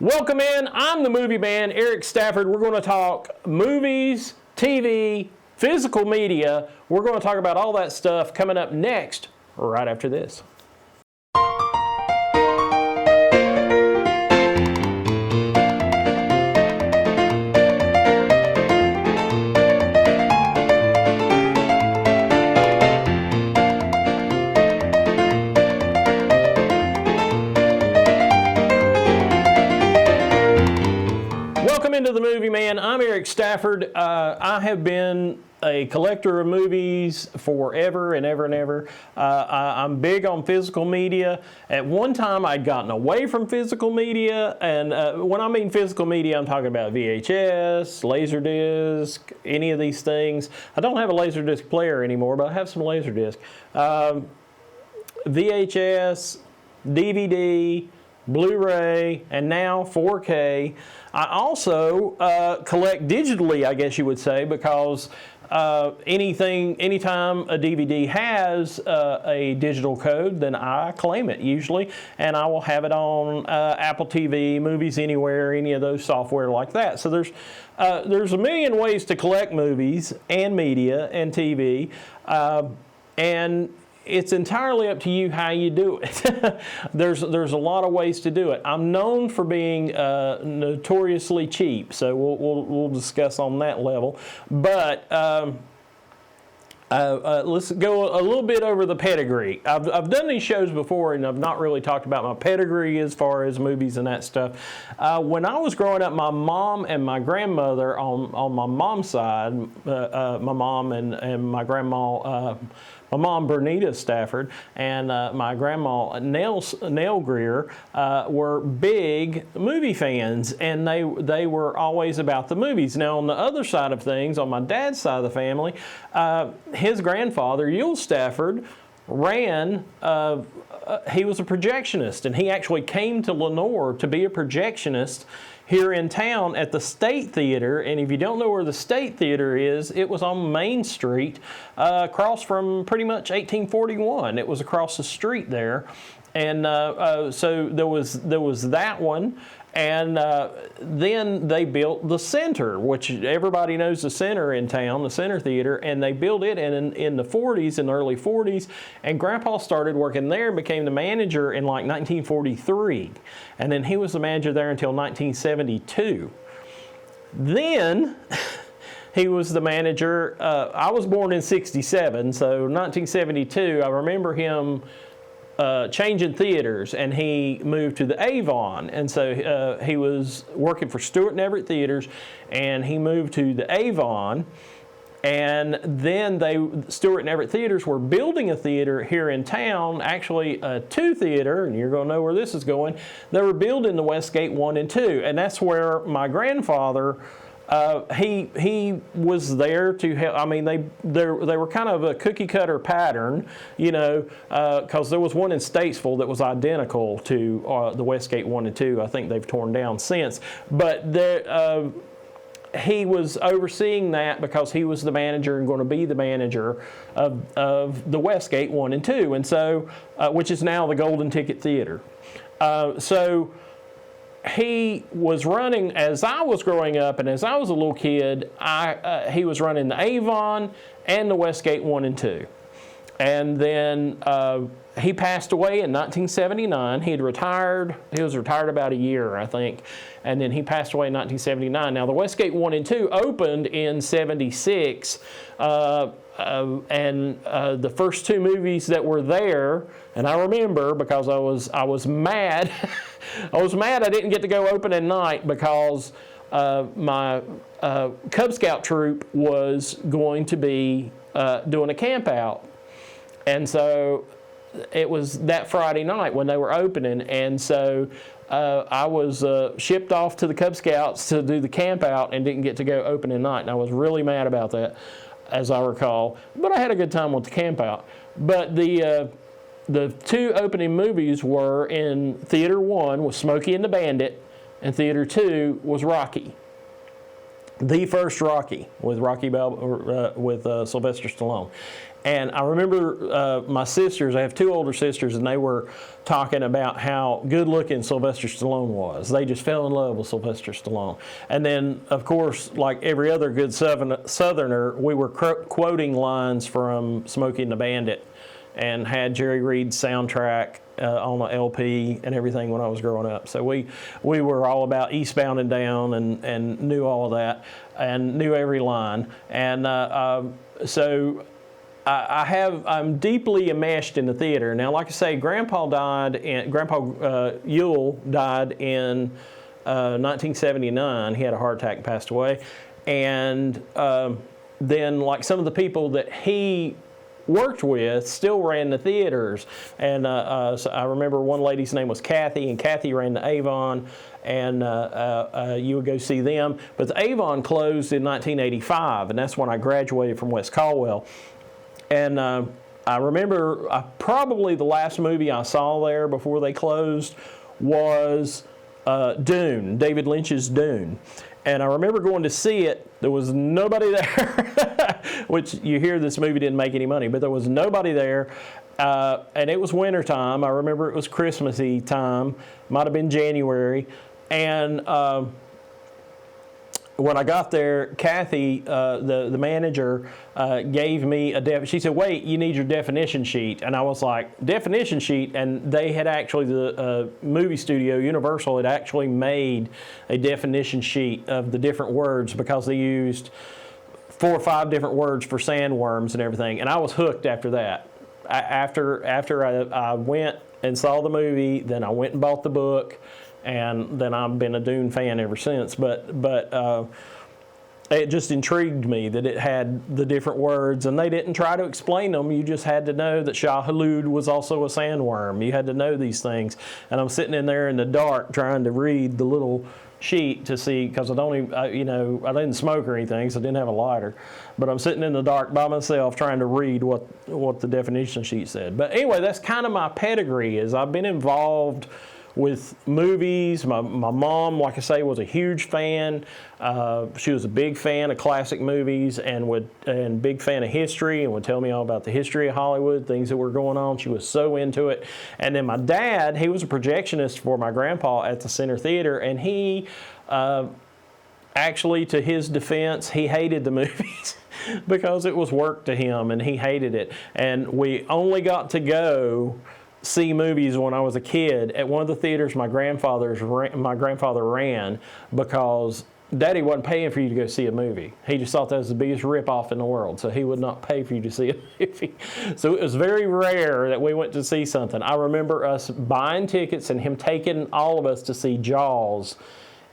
Welcome in. I'm the movie man, Eric Stafford. We're going to talk movies, TV, physical media. We're going to talk about all that stuff coming up next, right after this. Into the Movie Man. I'm Eric Stafford. I have been a collector of movies forever and ever and ever. I'm big on physical media. At one time, I'd gotten away from physical media, and when I mean physical media, I'm talking about VHS, Laserdisc, any of these things. I don't have a Laserdisc player anymore, but I have some Laserdisc. VHS, DVD, Blu-ray, and now 4K. I also collect digitally, I guess you would say, because anytime a DVD has a digital code, then I claim it usually, and I will have it on Apple TV, Movies Anywhere, any of those software like that. So there's a million ways to collect movies and media and TV, and it's entirely up to you how you do it. There's a lot of ways to do it. I'm known for being notoriously cheap, so we'll discuss on that level. But let's go a little bit over the pedigree. I've done these shows before, and I've not really talked about my pedigree as far as movies and that stuff. When I was growing up, my mom and my grandmother on my mom's side, my mom and my grandma. My mom, Bernita Stafford, and my grandma, Nell Greer, were big movie fans, and they were always about the movies. Now, on the other side of things, on my dad's side of the family, his grandfather, Yule Stafford, ran. He was a projectionist, and he actually came to Lenore to be a projectionist here in town at the State Theater. And if you don't know where the State Theater is, it was on Main Street, across from pretty much 1841. It was across the street there, and so there was that one. And then they built the Center, which everybody knows the Center in town, the Center Theater, and they built it in the 40s, in the early 40s, and Grandpa started working there and became the manager in like 1943, and then he was the manager there until 1972. Then he was the manager. I was born in 67, so 1972, I remember him changing theaters, and he moved to the Avon, and so he was working for Stewart and Everett Theaters, and he moved to the Avon, and then Stewart and Everett Theaters were building a theater here in town, actually a two theater, and you're going to know where this is going. They were building the Westgate 1 and 2, and that's where my grandfather, he was there to help. I mean, they were kind of a cookie cutter pattern, you know, because there was one in Statesville that was identical to the Westgate 1 and 2. I think they've torn down since, but he was overseeing that because he was the manager and going to be the manager of the Westgate 1 and 2, and so which is now the Golden Ticket Theater. So he was running, as I was growing up and as I was a little kid, he was running the Avon and the Westgate 1 and 2. And then he passed away in 1979. He had retired. He was retired about a year, I think. And then he passed away in 1979. Now, the Westgate 1 and 2 opened in 76. And the first two movies that were there, and I remember because I was mad. I was mad I didn't get to go open at night because my Cub Scout troop was going to be doing a camp out. And so it was that Friday night when they were opening, and so I was shipped off to the Cub Scouts to do the camp out and didn't get to go open at night, and I was really mad about that, as I recall. But I had a good time with the camp out. But the two opening movies were in Theater 1 was Smokey and the Bandit, and Theater 2 was Rocky. the first Rocky with with Sylvester Stallone. And I remember my sisters, I have two older sisters, and they were talking about how good-looking Sylvester Stallone was. They just fell in love with Sylvester Stallone. And then, of course, like every other good Southerner, we were quoting lines from Smokey and the Bandit and had Jerry Reed's soundtrack on the LP and everything when I was growing up. So we were all about Eastbound and Down and knew all of that and knew every line. And so I'm deeply enmeshed in the theater. Now, like I say, Grandpa Ewell died in 1979. He had a heart attack and passed away. And then, like, some of the people that he worked with still ran the theaters. And so I remember one lady's name was Kathy, and Kathy ran the Avon, and you would go see them. But the Avon closed in 1985, and that's when I graduated from West Caldwell. And I remember probably the last movie I saw there before they closed was Dune, David Lynch's Dune. And I remember going to see it. There was nobody there, which you hear this movie didn't make any money, but there was nobody there. And it was wintertime. I remember it was Christmassy time, might have been January. And when I got there, Kathy, the manager, gave me she said, "Wait, you need your definition sheet." And I was like, "Definition sheet?" And they had actually, the movie studio, Universal, had actually made a definition sheet of the different words because they used 4 or 5 different words for sandworms and everything. And I was hooked after that. After I went and saw the movie, then I went and bought the book. And then I've been a Dune fan ever since. But it just intrigued me that it had the different words, and they didn't try to explain them. You just had to know that Shah Hulud was also a sandworm. You had to know these things. And I'm sitting in there in the dark trying to read the little sheet to see, because I didn't smoke or anything, so I didn't have a lighter. But I'm sitting in the dark by myself trying to read what the definition sheet said. But anyway, that's kind of my pedigree. Is I've been involved with movies. My mom, like I say, was a huge fan. She was a big fan of classic movies and big fan of history, and would tell me all about the history of Hollywood, things that were going on. She was so into it. And then my dad, he was a projectionist for my grandpa at the Center Theater, and he actually, to his defense, he hated the movies because it was work to him, and he hated it. And we only got to go see movies when I was a kid at one of the theaters my grandfather ran, because Daddy wasn't paying for you to go see a movie. He just thought that was the biggest ripoff in the world, so he would not pay for you to see a movie. So it was very rare that we went to see something. I remember us buying tickets and him taking all of us to see Jaws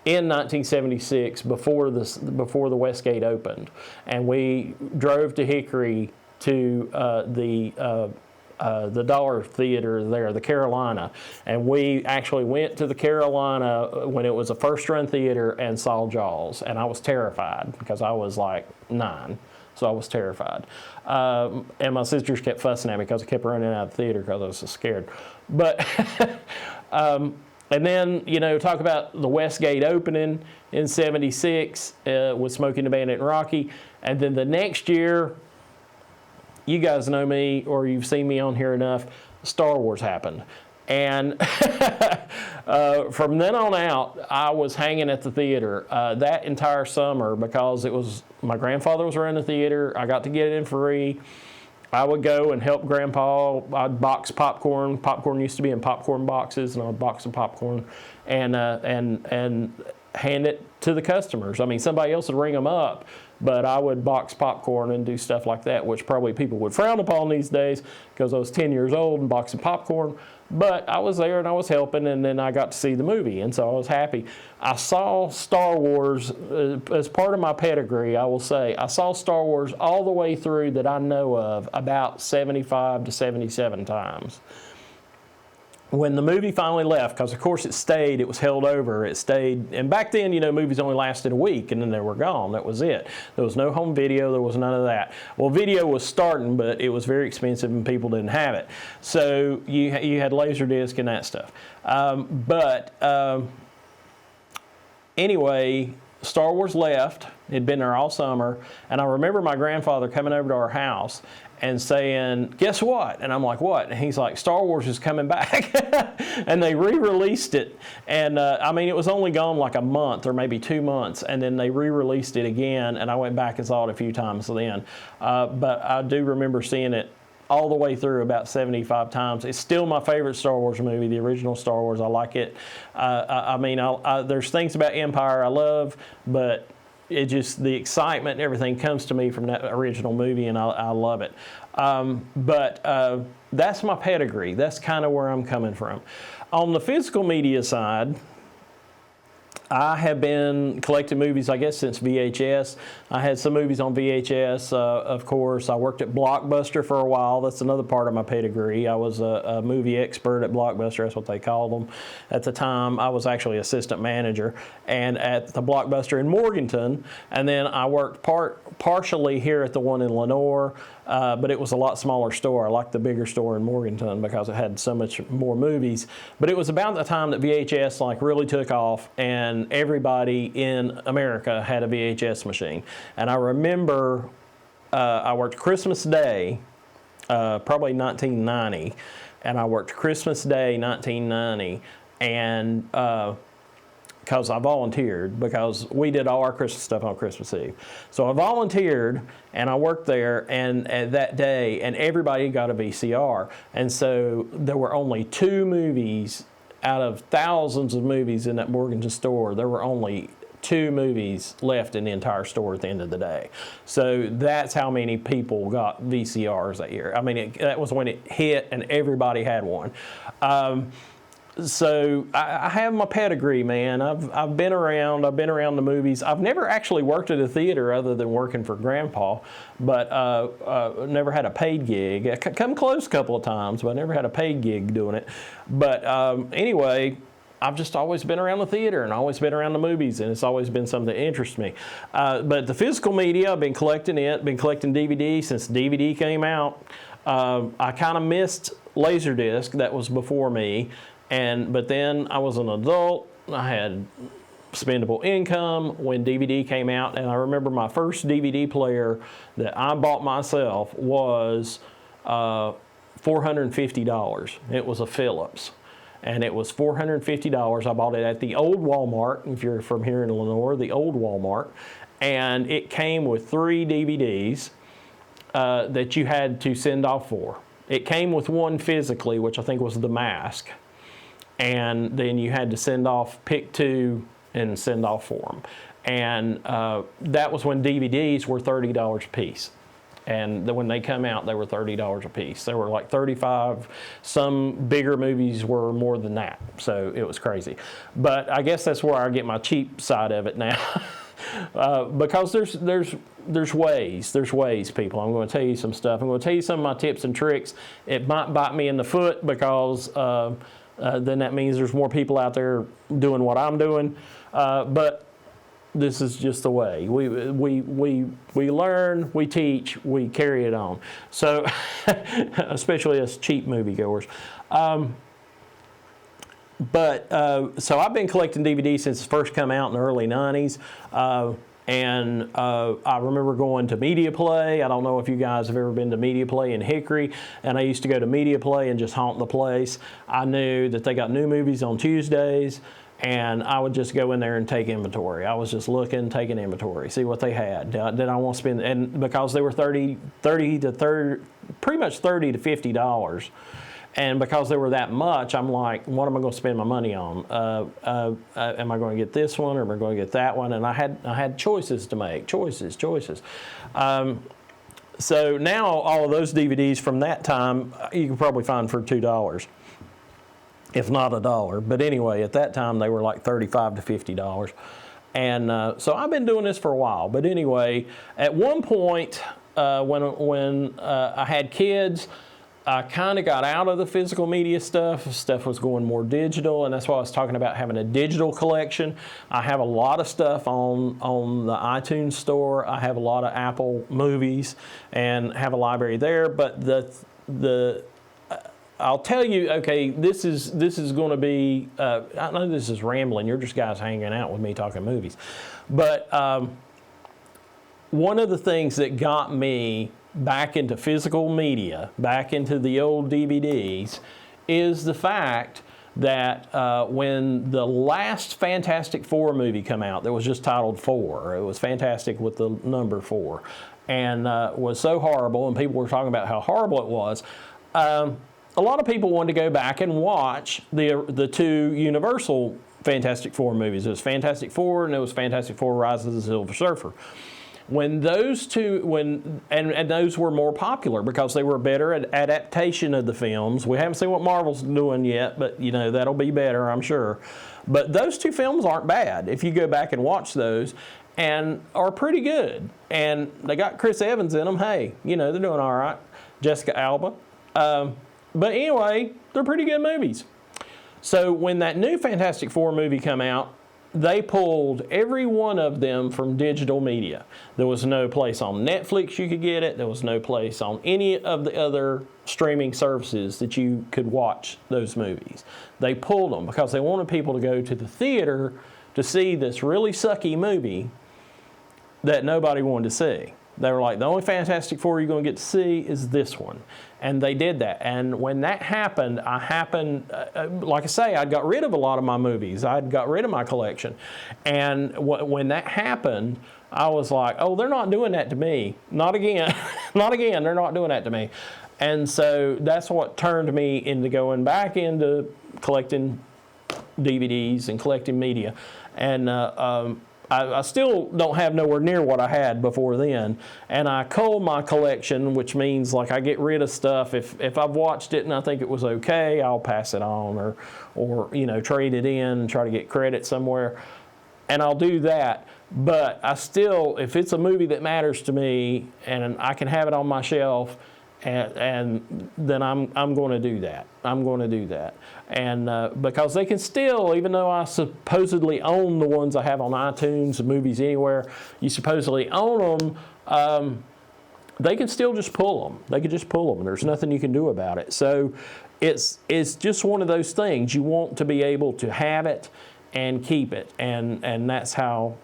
in 1976 before the West Gate opened, and we drove to Hickory to the Dollar Theater there, the Carolina, and we actually went to the Carolina when it was a first-run theater and saw Jaws, and I was terrified because I was like 9, so I was terrified. And my sisters kept fussing at me because I kept running out of the theater because I was so scared. But and then, talk about the Westgate opening in '76 with Smokey and the Bandit and Rocky, and then the next year, you guys know me, or you've seen me on here enough, Star Wars happened. And from then on out, I was hanging at the theater that entire summer because my grandfather was running the theater. I got to get it in free. I would go and help Grandpa. I'd box popcorn. Popcorn used to be in popcorn boxes, and I would box the popcorn and hand it to the customers. I mean, somebody else would ring them up, but I would box popcorn and do stuff like that, which probably people would frown upon these days because I was 10 years old and boxing popcorn. But I was there and I was helping, and then I got to see the movie, and so I was happy. I saw Star Wars as part of my pedigree, I will say. I saw Star Wars all the way through that I know of about 75 to 77 times. When the movie finally left, because of course it was held over, and back then, movies only lasted a week and then they were gone. That was it. There was no home video, there was none of that. Well, video was starting, but it was very expensive and people didn't have it. So you had Laserdisc and that stuff. Anyway, Star Wars left. It'd been there all summer. And I remember my grandfather coming over to our house and saying, guess what? And I'm like, what? And he's like, Star Wars is coming back. And they re-released it. And I mean, it was only gone like a month or maybe 2 months. And then they re-released it again. And I went back and saw it a few times then. But I do remember seeing it all the way through about 75 times. It's still my favorite Star Wars movie, the original Star Wars. I like it. I mean, there's things about Empire I love, but it just, the excitement and everything comes to me from that original movie, and I love it. But that's my pedigree. That's kind of where I'm coming from. On the physical media side, I have been collecting movies, I guess, since VHS. I had some movies on VHS, of course. I worked at Blockbuster for a while. That's another part of my pedigree. I was a movie expert at Blockbuster. That's what they called them at the time. I was actually assistant manager and at the Blockbuster in Morganton. And then I worked partially here at the one in Lenoir, but it was a lot smaller store. I liked the bigger store in Morganton because it had so much more movies. But it was about the time that VHS like really took off, and everybody in America had a VHS machine. And I remember I worked Christmas Day, probably 1990, and I worked Christmas Day 1990, and because I volunteered, because we did all our Christmas stuff on Christmas Eve. So I volunteered, and I worked there and that day, and everybody got a VCR. And so there were only 2 movies out of thousands of movies in that Morganton store. There were only 2 movies left in the entire store at the end of the day. So that's how many people got VCRs that year. I mean, that was when it hit and everybody had one. So I have my pedigree, man. I've been around. I've been around the movies. I've never actually worked at a theater other than working for Grandpa, but never had a paid gig. I come close a couple of times, but I never had a paid gig doing it. But anyway, I've just always been around the theater and always been around the movies, and it's always been something that interests me. But the physical media, I've been collecting it, been collecting DVD since DVD came out. I kind of missed Laserdisc. That was before me. But then I was an adult. I had spendable income when DVD came out, and I remember my first DVD player that I bought myself was $450. It was a Philips, and it was $450. I bought it at the old Walmart, if you're from here in Lenoir, the old Walmart, and it came with 3 DVDs that you had to send off for. It came with one physically, which I think was The Mask. And then you had to pick 2 and send off for them. And that was when DVDs were $30 a piece. And when they come out, they were $30 a piece. They were like $35. Some bigger movies were more than that. So it was crazy. But I guess that's where I get my cheap side of it now. Because there's ways, people. I'm going to tell you some stuff. I'm going to tell you some of my tips and tricks. It might bite me in the foot because then that means there's more people out there doing what I'm doing. But this is just the way. We learn, we teach, we carry it on. So, especially us cheap moviegoers. So I've been collecting DVDs since it first come out in the early 90s. And I remember going to Media Play. I don't know if you guys have ever been to Media Play in Hickory. And I used to go to Media Play and just haunt the place. I knew that they got new movies on Tuesdays, and I would just go in there and take inventory. I was just looking, taking inventory, see what they had. Did I want to spend? And because they were pretty much $30 to $50. And because they were that much, I'm like, what am I going to spend my money on? Am I going to get this one, or am I going to get that one? And I had choices to make, choices. So now all of those DVDs from that time, you can probably find for $2, if not $1. But anyway, at that time, they were like $35 to $50. And so I've been doing this for a while. But anyway, at one point, when I had kids, I kind of got out of the physical media stuff. Stuff was going more digital, and that's why I was talking about having a digital collection. I have a lot of stuff on the iTunes store. I have a lot of Apple movies and have a library there. But I'll tell you, okay, this is going to be, I know this is rambling, you're just guys hanging out with me talking movies, but one of the things that got me back into physical media, back into the old DVDs, is the fact that when the last Fantastic Four movie came out, that was just titled 4, it was Fantastic with the number 4, and was so horrible, and people were talking about how horrible it was, a lot of people wanted to go back and watch the 2 Universal Fantastic Four movies. It was Fantastic Four and it was Fantastic Four Rise of the Silver Surfer. When those two, and those were more popular because they were a better adaptation of the films. We haven't seen what Marvel's doing yet, but that'll be better, I'm sure. But those 2 films aren't bad if you go back and watch those, and are pretty good. And they got Chris Evans in them. Hey, they're doing all right. Jessica Alba. But anyway, they're pretty good movies. So when that new Fantastic Four movie came out, they pulled every one of them from digital media. There was no place on Netflix you could get it. There was no place on any of the other streaming services that you could watch those movies. They pulled them because they wanted people to go to the theater to see this really sucky movie that nobody wanted to see. They were like, the only Fantastic Four you're going to get to see is this one. And they did that. And when that happened, like I say, I'd got rid of a lot of my movies. I'd got rid of my collection. And when that happened, I was like, oh, they're not doing that to me. Not again. Not again. They're not doing that to me. And so that's what turned me into going back into collecting DVDs and collecting media. And I still don't have nowhere near what I had before then, and I cull my collection, which means like I get rid of stuff. If I've watched it and I think it was okay, I'll pass it on or trade it in and try to get credit somewhere, and I'll do that. But I still, if it's a movie that matters to me and I can have it on my shelf, and then I'm going to do that. I'm going to do that. And because they can still, even though I supposedly own the ones I have on iTunes, Movies Anywhere, you supposedly own them, they can still just pull them. They can just pull them. There's nothing you can do about it. So it's just one of those things. You want to be able to have it and keep it. And that's how,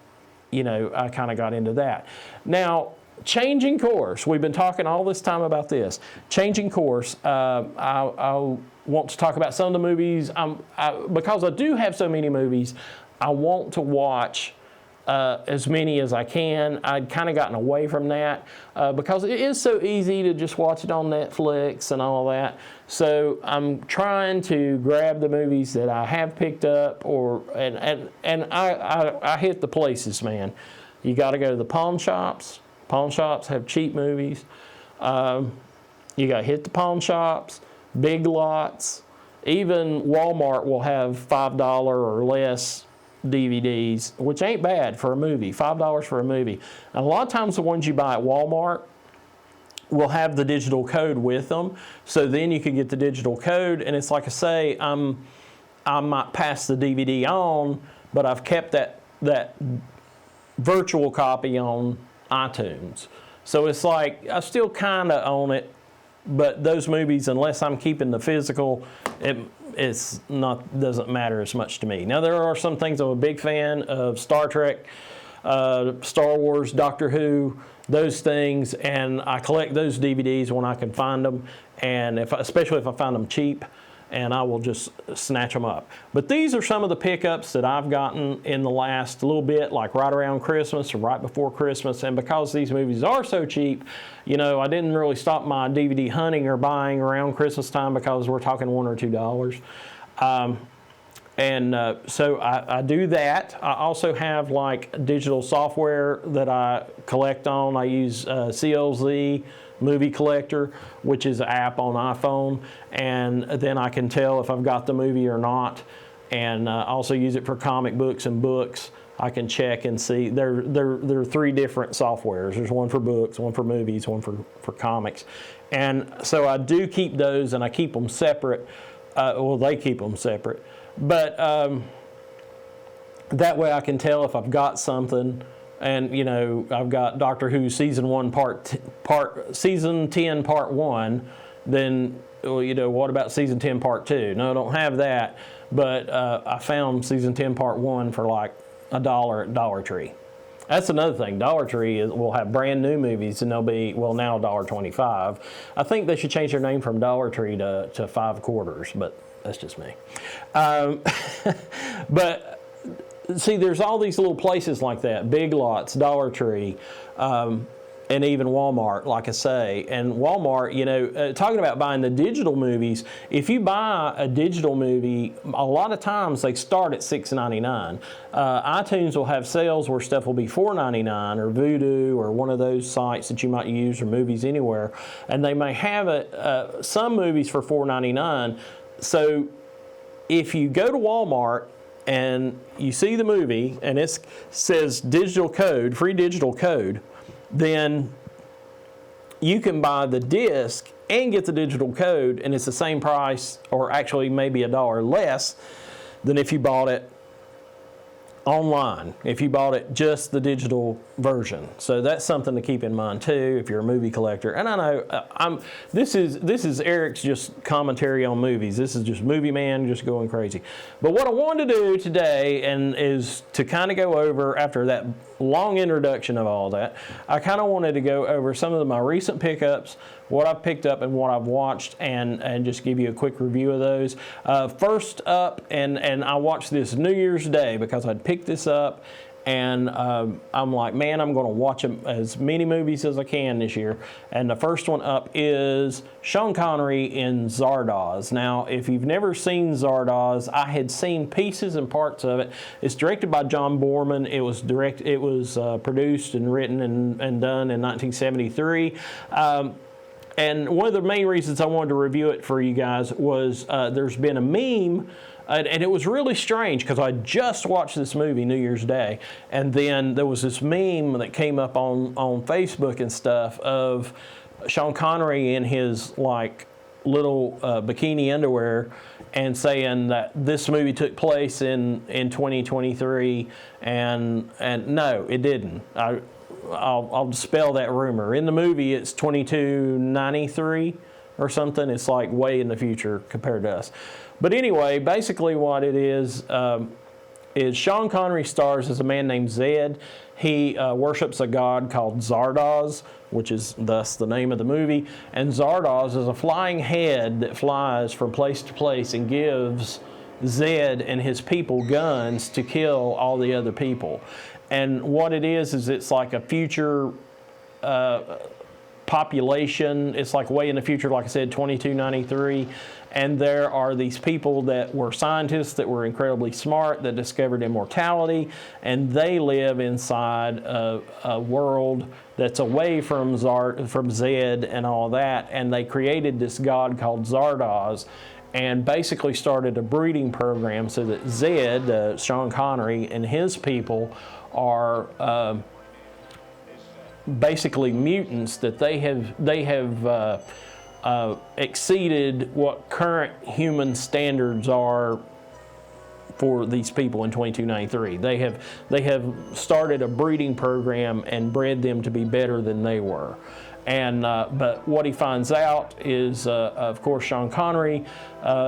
I kind of got into that. Now, changing course. We've been talking all this time about this. Changing course. I want to talk about some of the movies. Because I do have so many movies, I want to watch as many as I can. I'd kind of gotten away from that because it is so easy to just watch it on Netflix and all that. So I'm trying to grab the movies that I have picked up, and I hit the places, man. You got to go to the pawn shops. Pawn shops have cheap movies. You got to hit the pawn shops, Big Lots. Even Walmart will have $5 or less DVDs, which ain't bad for a movie, $5 for a movie. And a lot of times the ones you buy at Walmart will have the digital code with them. So then you can get the digital code, and it's like I say, I might pass the DVD on, but I've kept that virtual copy on iTunes. So it's like I still kind of own it, but those movies, unless I'm keeping the physical, doesn't matter as much to me. Now there are some things I'm a big fan of: Star Trek, Star Wars, Doctor Who, those things, and I collect those DVDs when I can find them, and especially if I find them cheap, and I will just snatch them up. But these are some of the pickups that I've gotten in the last little bit, like right around Christmas or right before Christmas. And because these movies are so cheap, I didn't really stop my DVD hunting or buying around Christmas time because we're talking $1 or $2. So I do that. I also have like digital software that I collect on. I use CLZ Movie Collector, which is an app on iPhone, and then I can tell if I've got the movie or not. And I also use it for comic books and books. I can check and see. There are 3 different softwares. There's one for books, one for movies, one for comics. And so I do keep those, and I keep them separate. They keep them separate. But that way I can tell if I've got something. And I've got Doctor Who season 10 part 1, then, well, what about season 10 part 2? No, I don't have that, but I found season 10 part 1 for like $1 at Dollar Tree. That's another thing. Dollar Tree will have brand new movies, and they'll be, well, now $1.25. I think they should change their name from Dollar Tree to 5 quarters, but that's just me. But see, there's all these little places like that, Big Lots, Dollar Tree, and even Walmart, like I say. And Walmart, talking about buying the digital movies, if you buy a digital movie, a lot of times they start at $6.99. iTunes will have sales where stuff will be $4.99, or Vudu, or one of those sites that you might use, or Movies Anywhere, and they may have some movies for $4.99. So if you go to Walmart and you see the movie and it says digital code, free digital code, then you can buy the disc and get the digital code, and it's the same price, or actually maybe $1 less than if you bought it online, if you bought it just the digital version. So that's something to keep in mind too if you're a movie collector. And I know this is Eric's just commentary on movies. This is just movie man just going crazy. But what I wanted to do today is to kind of go over, after that long introduction of all that, I kind of wanted to go over some of my recent pickups, what I've picked up and what I've watched, and just give you a quick review of those. First up, and I watched this New Year's Day because I'd picked this up, and I'm like, man, I'm going to watch as many movies as I can this year. And the first one up is Sean Connery in Zardoz. Now, if you've never seen Zardoz, I had seen pieces and parts of it. It's directed by John Boorman. It was produced and written and done in 1973. And one of the main reasons I wanted to review it for you guys was there's been a meme, and it was really strange because I just watched this movie New Year's Day, and then there was this meme that came up on Facebook and stuff of Sean Connery in his like little bikini underwear, and saying that this movie took place in 2023, and no, it didn't. I'll dispel that rumor. In the movie, it's 2293 or something. It's like way in the future compared to us. But anyway, basically what it is Sean Connery stars as a man named Zed. He worships a god called Zardoz, which is thus the name of the movie. And Zardoz is a flying head that flies from place to place and gives Zed and his people guns to kill all the other people. And what it is it's like a future population. It's like way in the future, like I said, 2293. And there are these people that were scientists that were incredibly smart that discovered immortality, and they live inside a world that's away from Zed and all that. And they created this god called Zardoz, and basically started a breeding program so that Zed, Sean Connery, and his people are basically mutants, that they have exceeded what current human standards are for these people in 2293. They have started a breeding program and bred them to be better than they were. And but what he finds out is, of course, Sean Connery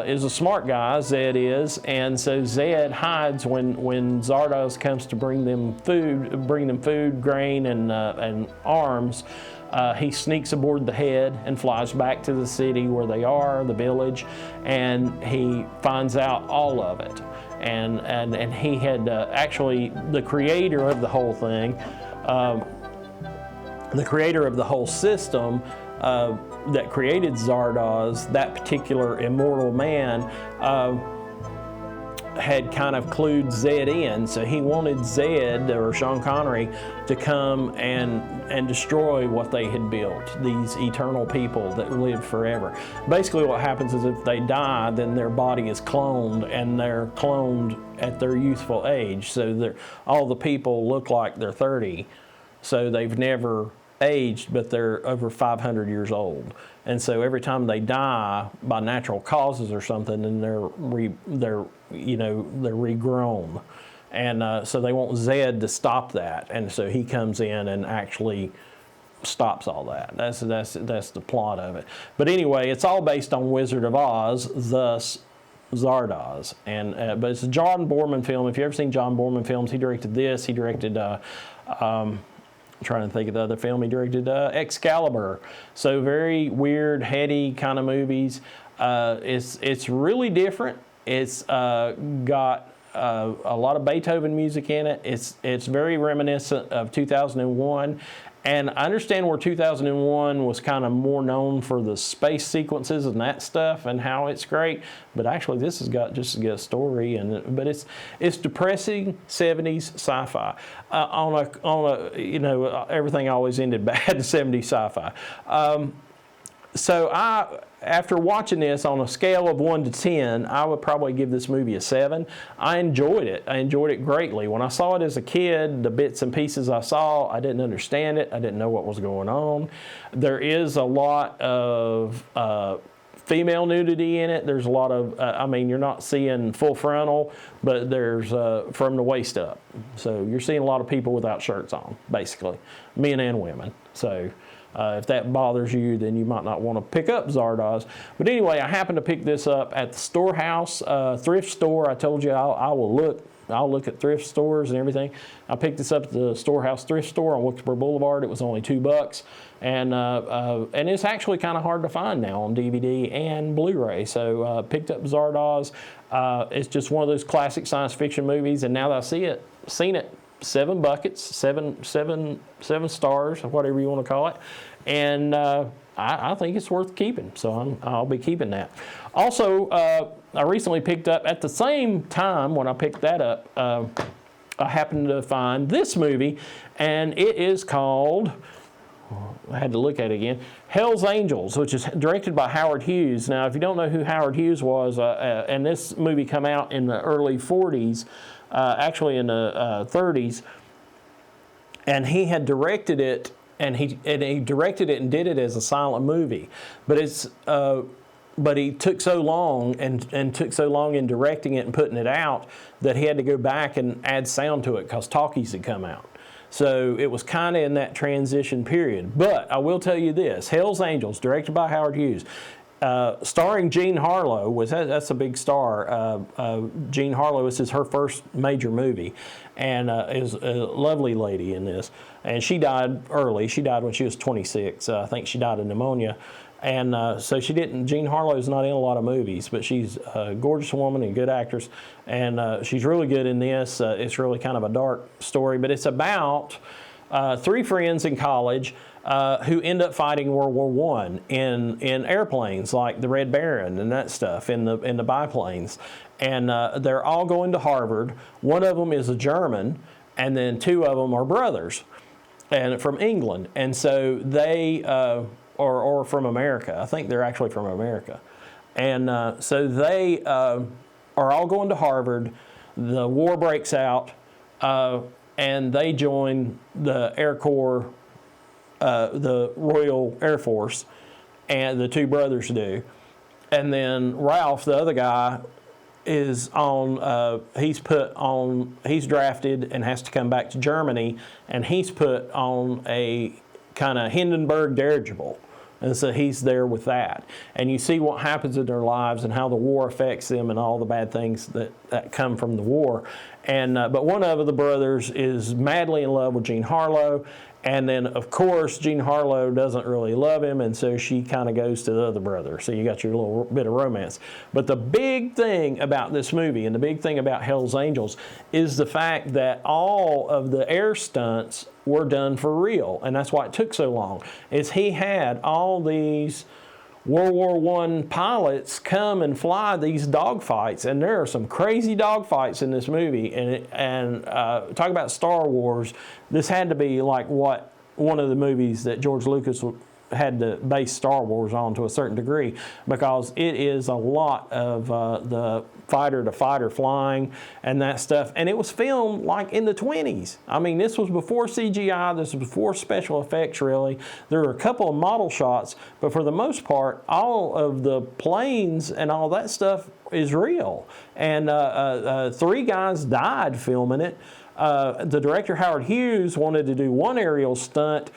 is a smart guy, Zed is, and so Zed hides when Zardoz comes to bring them food, grain, and arms. He sneaks aboard the head and flies back to the city where they are, the village, and he finds out all of it. And he had actually the creator of the whole thing. The creator of the whole system that created Zardoz, that particular immortal man, had kind of clued Zed in. So he wanted Zed, or Sean Connery, to come and destroy what they had built, these eternal people that lived forever. Basically what happens is if they die, then their body is cloned, and they're cloned at their youthful age. So all the people look like they're 30. So they've never aged, but they're over 500 years old. And so every time they die by natural causes or something, then they're regrown. And so they want Zed to stop that. And so he comes in and actually stops all that. That's the plot of it. But anyway, it's all based on Wizard of Oz, thus Zardoz. And but it's a John Boorman film. If you've ever seen John Boorman films, he directed this. He directed. I'm trying to think of the other film he directed, Excalibur. So very weird, heady kind of movies. It's really different. It's got a lot of Beethoven music in it. It's very reminiscent of 2001. And I understand where 2001 was kind of more known for the space sequences and that stuff and how it's great. But actually, this has got just as good a story. But it's depressing 70s sci-fi. Everything always ended bad in 70s sci-fi. So after watching this on a scale of 1 to 10, I would probably give this movie a 7. I enjoyed it. I enjoyed it greatly. When I saw it as a kid, the bits and pieces I saw, I didn't understand it. I didn't know what was going on. There is a lot of female nudity in it. There's a lot of, you're not seeing full frontal, but there's from the waist up. So you're seeing a lot of people without shirts on, basically, men and women. So if that bothers you, then you might not want to pick up Zardoz. But anyway, I happened to pick this up at the Storehouse thrift store. I told you I'll look at thrift stores and everything. I picked this up at the Storehouse thrift store on Wilkesboro Boulevard. It was only $2, and it's actually kind of hard to find now on DVD and Blu-ray. So picked up Zardoz. It's just one of those classic science fiction movies, and now that I've seen it. 7 buckets, seven stars, whatever you want to call it, and I think it's worth keeping. So I'll be keeping that. Also, I recently picked up at the same time when I picked that up. I happened to find this movie, and it is called. I had to look at it again. Hell's Angels, which is directed by Howard Hughes. Now, if you don't know who Howard Hughes was, and this movie came out in the early 40s. Actually in the 30s, and he had directed it, and he directed it and did it as a silent movie, but he took so long and took so long in directing it and putting it out that he had to go back and add sound to it because talkies had come out. So it was kind of in that transition period. But I will tell you this: Hell's Angels, directed by Howard Hughes. Starring Jean Harlow, that's a big star. Jean Harlow, this is her first major movie, and is a lovely lady in this. And she died early. She died when she was 26. I think she died of pneumonia. And so Jean Harlow's not in a lot of movies, but she's a gorgeous woman and a good actress. And she's really good in this. It's really kind of a dark story, but it's about 3 friends in college who end up fighting World War I in airplanes like the Red Baron and that stuff in the biplanes, and they're all going to Harvard. One of them is a German, and then 2 of them are brothers, and from England, and so they or from America. I think they're actually from America, and so they are all going to Harvard. The war breaks out, and they join the Air Corps. The Royal Air Force, and the 2 brothers do. And then Ralph, the other guy, is on, he's drafted and has to come back to Germany, and he's put on a kind of Hindenburg dirigible. And so he's there with that. And you see what happens in their lives and how the war affects them and all the bad things that come from the war. And but one of the brothers is madly in love with Jean Harlow. And then, of course, Jean Harlow doesn't really love him, and so she kind of goes to the other brother. So you got your little bit of romance. But the big thing about this movie and the big thing about Hell's Angels is the fact that all of the air stunts were done for real, and that's why it took so long. Is he had all these World War I pilots come and fly these dogfights, and there are some crazy dogfights in this movie. And talk about Star Wars, this had to be like what one of the movies that George Lucas had to base Star Wars on to a certain degree, because it is a lot of the fighter-to-fighter flying and that stuff. And it was filmed like in the 20s. I mean, this was before CGI. This was before special effects, really. There were a couple of model shots, but for the most part, all of the planes and all that stuff is real. And 3 guys died filming it. The director, Howard Hughes, wanted to do one aerial stunt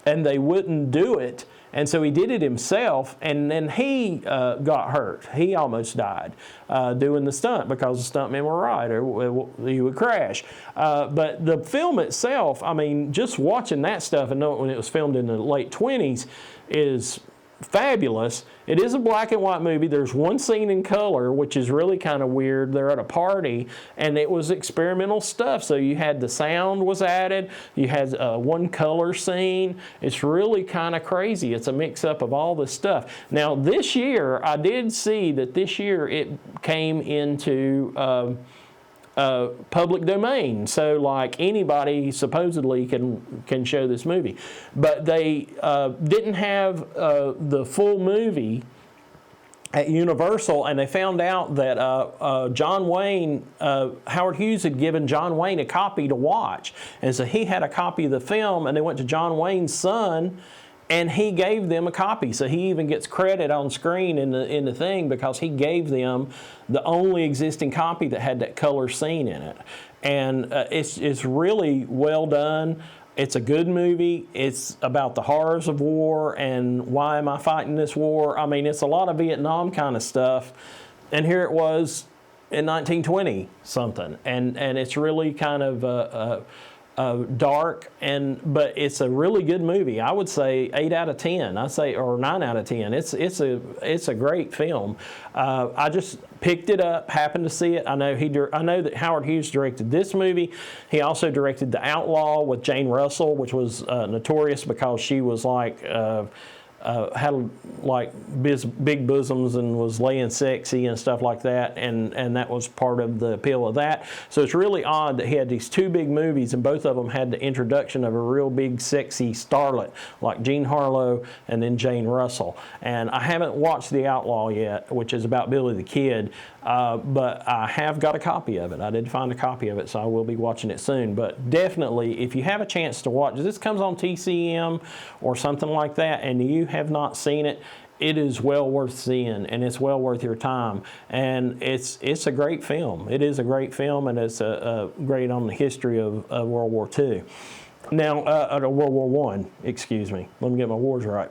and they wouldn't do it. And so he did it himself, and then he got hurt. He almost died doing the stunt because the stuntmen were right, or he would crash. But the film itself, I mean, just watching that stuff and knowing when it was filmed in the late 20s is fabulous. It is a black and white movie. There's one scene in color, which is really kind of weird. They're at a party, and it was experimental stuff. So you had the sound was added. You had one color scene. It's really kind of crazy. It's a mix-up of all this stuff. Now, this year, I did see that this year it came into public domain, so like anybody supposedly can show this movie, but they didn't have the full movie at Universal, and they found out that John Wayne, Howard Hughes had given John Wayne a copy to watch, and so he had a copy of the film, and they went to John Wayne's son, and he gave them a copy. So he even gets credit on screen in the thing because he gave them the only existing copy that had that color scene in it. And it's really well done. It's a good movie. It's about the horrors of war and why am I fighting this war. I mean, it's a lot of Vietnam kind of stuff. And here it was in 1920 something. And it's really kind of dark, but it's a really good movie. I would say 8 out of 10. I say, or 9 out of 10. It's a great film. I just picked it up, happened to see it. I know that Howard Hughes directed this movie. He also directed The Outlaw with Jane Russell, which was notorious because she was like had like big bosoms and was laying sexy and stuff like that, and that was part of the appeal of that. So it's really odd that he had these two big movies, and both of them had the introduction of a real big sexy starlet like Jean Harlow and then Jane Russell. And I haven't watched The Outlaw yet, which is about Billy the Kid, but I have got a copy of it. I did find a copy of it, so I will be watching it soon. But definitely, if you have a chance to watch, this comes on TCM or something like that, and you have not seen it, it is well worth seeing, and it's well worth your time. And it's a great film. It is a great film, and it's great on the history of World War II. Now, World War I, excuse me. Let me get my wars right.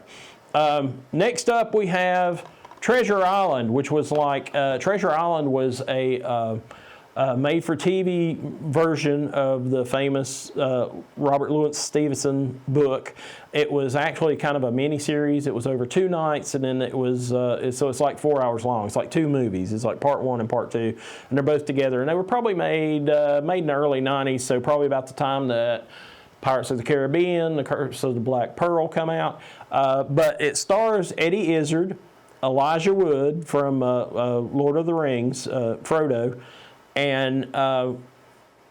Next up, we have Treasure Island, which was like, Treasure Island was a made-for-TV version of the famous Robert Louis Stevenson book. It was actually kind of a mini-series. It was over 2 nights, and then it was, so it's like 4 hours long. It's like 2 movies. It's like part 1 and part 2, and they're both together. And they were probably made in the early 90s, so probably about the time that Pirates of the Caribbean, The Curse of the Black Pearl come out. But it stars Eddie Izzard, Elijah Wood from Lord of the Rings, Frodo, and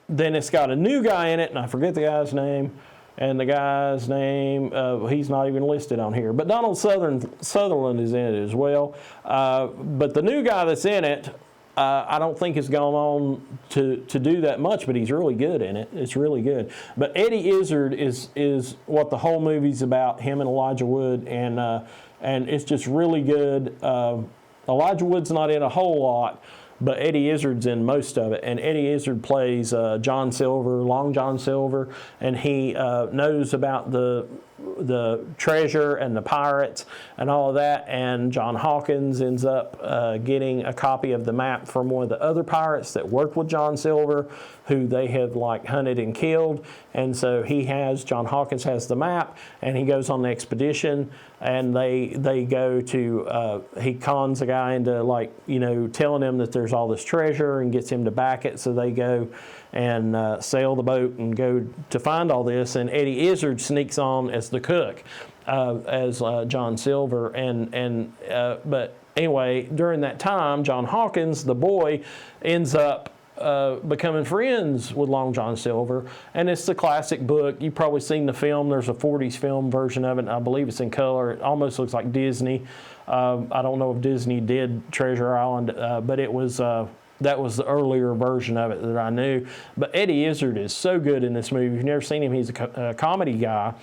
then it's got a new guy in it, and I forget the guy's name, and the guy's name, he's not even listed on here, but Donald Sutherland is in it as well. But the new guy that's in it, I don't think has gone on to do that much, but he's really good in it. It's really good. But Eddie Izzard is what the whole movie's about, him and Elijah Wood, and it's just really good. Elijah Wood's not in a whole lot, but Eddie Izzard's in most of it. And Eddie Izzard plays John Silver, Long John Silver, and he knows about the treasure and the pirates and all of that. And John Hawkins ends up getting a copy of the map from one of the other pirates that worked with John Silver, who they have like hunted and killed. And so John Hawkins has the map, and he goes on the expedition, and they go to, he cons a guy into like, telling him that there's all this treasure and gets him to back it. So they go and sail the boat and go to find all this. And Eddie Izzard sneaks on as the cook, as John Silver. But anyway, during that time, John Hawkins, the boy, ends up becoming friends with Long John Silver, and it's the classic book. You've probably seen the film. There's a 40s film version of it, and I believe it's in color. It almost looks like Disney. I don't know if Disney did Treasure Island, but it was that was the earlier version of it that I knew. But Eddie Izzard is so good in this movie. If you've never seen him, he's a comedy guy,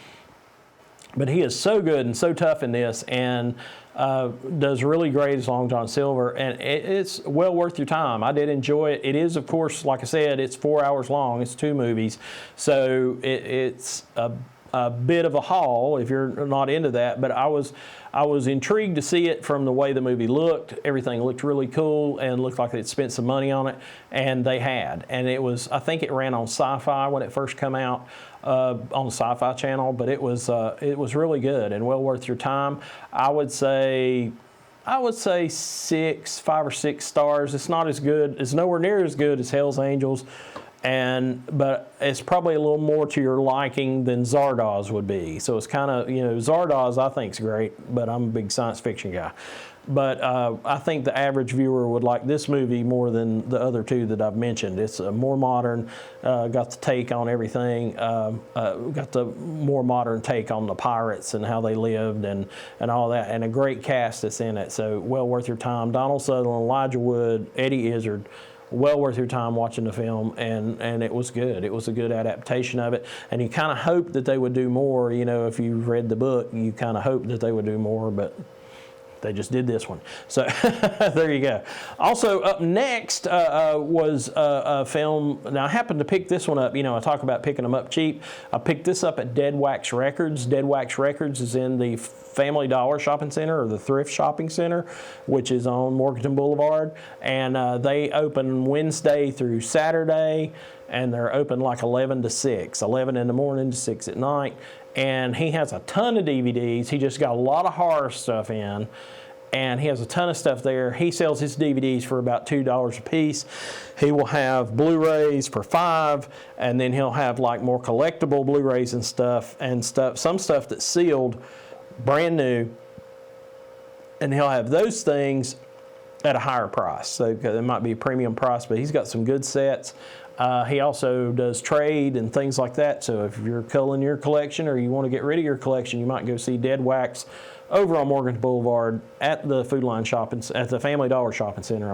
but he is so good and so tough in this, and does really great as Long John Silver, and it's well worth your time. I did enjoy it. It is, of course, like I said, it's 4 hours long. It's 2 movies, so it's a a bit of a haul if you're not into that, but I was intrigued to see it from the way the movie looked. Everything looked really cool and looked like they'd spent some money on it, and they had. And it was, I think it ran on Sci-Fi when it first came out, on the Sci-Fi channel, but it was really good and well worth your time. I would say 5 or 6 stars. It's not as good. It's nowhere near as good as Hell's Angels, but it's probably a little more to your liking than Zardoz would be. So it's kind of, Zardoz I think is great, but I'm a big science fiction guy. But I think the average viewer would like this movie more than the other two that I've mentioned. It's more modern, got the take on everything, got the more modern take on the pirates and how they lived and all that, and a great cast that's in it. So well worth your time. Donald Sutherland, Elijah Wood, Eddie Izzard. Well worth your time watching the film, and it was good. It was a good adaptation of it, and you kind of hope that they would do more. If you've read the book, you kind of hope that they would do more, but they just did this one. So there you go. Also up next was a film. Now I happened to pick this one up. I talk about picking them up cheap. I picked this up at Dead Wax Records. Dead Wax Records is in the Family Dollar Shopping Center, or the Thrift Shopping Center, which is on Morganton Boulevard. And they open Wednesday through Saturday, and they're open like 11 to 6, 11 in the morning to 6 at night. And he has a ton of DVDs. He just got a lot of horror stuff in, and he has a ton of stuff there. He sells his DVDs for about $2 a piece. He will have Blu-rays for $5, and then he'll have like more collectible Blu-rays and stuff, some stuff that's sealed, brand new, and he'll have those things at a higher price. So it might be a premium price, but he's got some good sets. He also does trade and things like that. So if you're culling your collection or you want to get rid of your collection, you might go see Dead Wax over on Morganton Boulevard at the at the Family Dollar Shopping Center.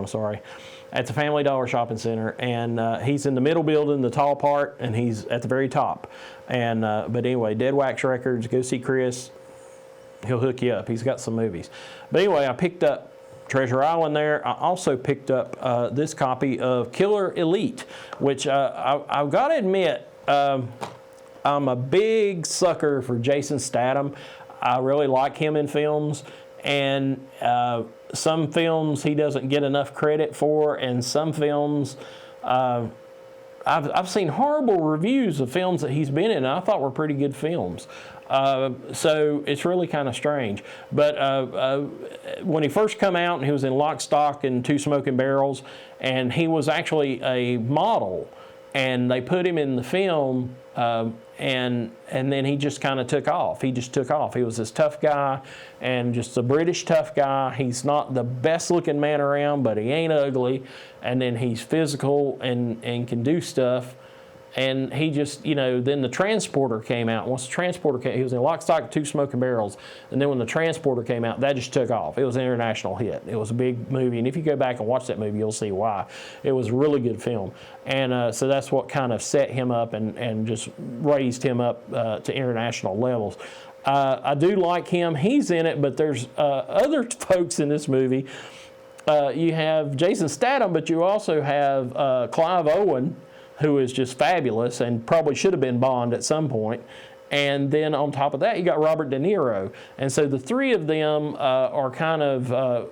At the Family Dollar Shopping Center, and he's in the middle building, the tall part, and he's at the very top. And but anyway, Dead Wax Records. Go see Chris. He'll hook you up. He's got some movies. But anyway, I picked up Treasure Island there. I also picked up this copy of Killer Elite, which I've got to admit, I'm a big sucker for Jason Statham. I really like him in films, and some films he doesn't get enough credit for, and some films I've seen horrible reviews of films that he's been in, and I thought were pretty good films. So it's really kind of strange. But when he first come out, and he was in Lock, Stock, and Two Smoking Barrels, and he was actually a model, and they put him in the film, and then he just kind of took off. He just took off. He was this tough guy, and just a British tough guy. He's not the best looking man around, but he ain't ugly. And then he's physical and can do stuff. And he just, then the Transporter came out. Once the Transporter came, he was in Lock, Stock, and Two Smoking Barrels. And then when the Transporter came out, that just took off. It was an international hit. It was a big movie. And if you go back and watch that movie, you'll see why. It was a really good film. And so that's what kind of set him up and just raised him up to international levels. I do like him. He's in it, but there's other folks in this movie. You have Jason Statham, but you also have Clive Owen, who is just fabulous and probably should have been Bond at some point. And then on top of that, you got Robert De Niro. And so the three of them are kind of,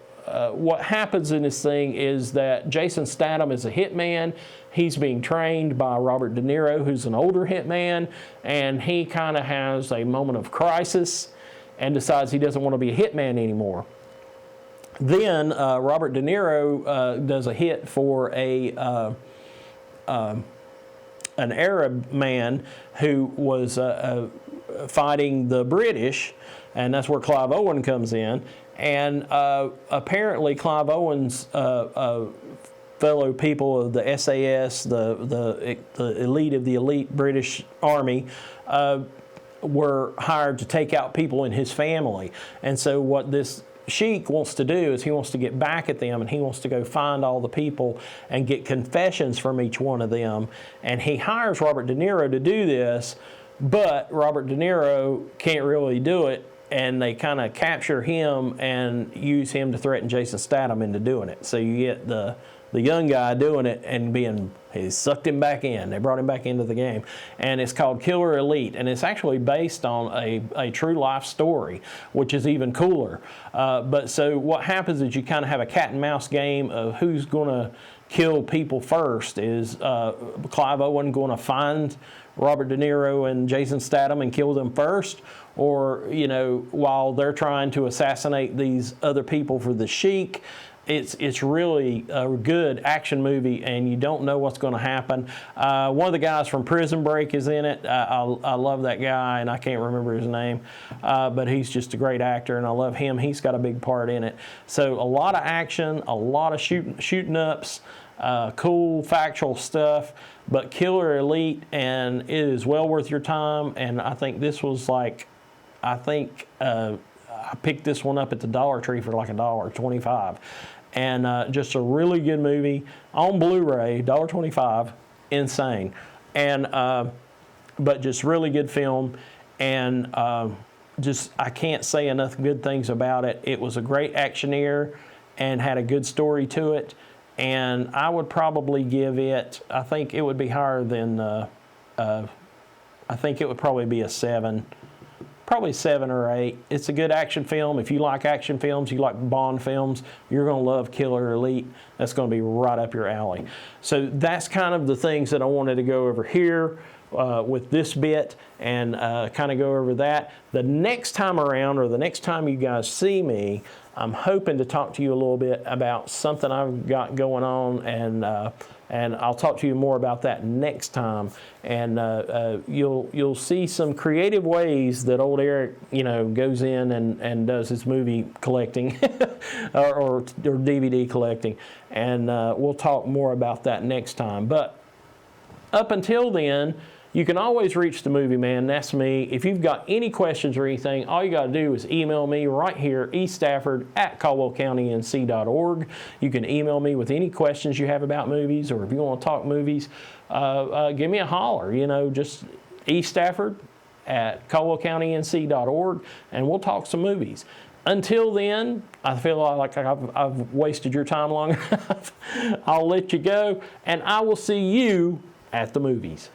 what happens in this thing is that Jason Statham is a hitman. He's being trained by Robert De Niro, who's an older hitman, and he kind of has a moment of crisis and decides he doesn't want to be a hitman anymore. Then Robert De Niro does a hit for an Arab man who was fighting the British, and that's where Clive Owen comes in. And apparently Clive Owen's fellow people of the SAS, the elite of the elite British Army, were hired to take out people in his family. And so what this Sheik wants to do is he wants to get back at them, and he wants to go find all the people and get confessions from each one of them. And he hires Robert De Niro to do this, but Robert De Niro can't really do it, and they kind of capture him and use him to threaten Jason Statham into doing it. So you get the the young guy doing it and he sucked him back in. They brought him back into the game. And it's called Killer Elite. And it's actually based on a true life story, which is even cooler. But so what happens is you kind of have a cat and mouse game of who's going to kill people first. Is Clive Owen going to find Robert De Niro and Jason Statham and kill them first? Or, you know, while they're trying to assassinate these other people for the Sheik? It's really a good action movie, and you don't know what's going to happen. One of the guys from Prison Break is in it. I love that guy, and I can't remember his name, but he's just a great actor, and I love him. He's got a big part in it. So a lot of action, a lot of shooting ups, cool factual stuff, but Killer Elite, and it is well worth your time. And I think this was like, I picked this one up at the Dollar Tree for like $1.25, and just a really good movie on Blu-ray, $1.25, insane, and but just really good film, and just I can't say enough good things about it. It was a great actioneer and had a good story to it, and I would probably give it. I think it would be higher than. I think it would probably be a 7. Probably 7 or 8. It's a good action film. If you like action films, you like Bond films, you're going to love Killer Elite. That's going to be right up your alley. So that's kind of the things that I wanted to go over here with this bit, and kind of go over that. The next time around, or the next time you guys see me, I'm hoping to talk to you a little bit about something I've got going on, and I'll talk to you more about that next time. And you'll see some creative ways that old Eric, you know, goes in and does his movie collecting or DVD collecting. And we'll talk more about that next time. But up until then, you can always reach the Movie Man. That's me. If you've got any questions or anything, all you got to do is email me right here, estafford@caldwellcountync.org. You can email me with any questions you have about movies, or if you want to talk movies, give me a holler. You know, just estafford@caldwellcountync.org, and we'll talk some movies. Until then, I feel like I've wasted your time long enough. I'll let you go, and I will see you at the movies.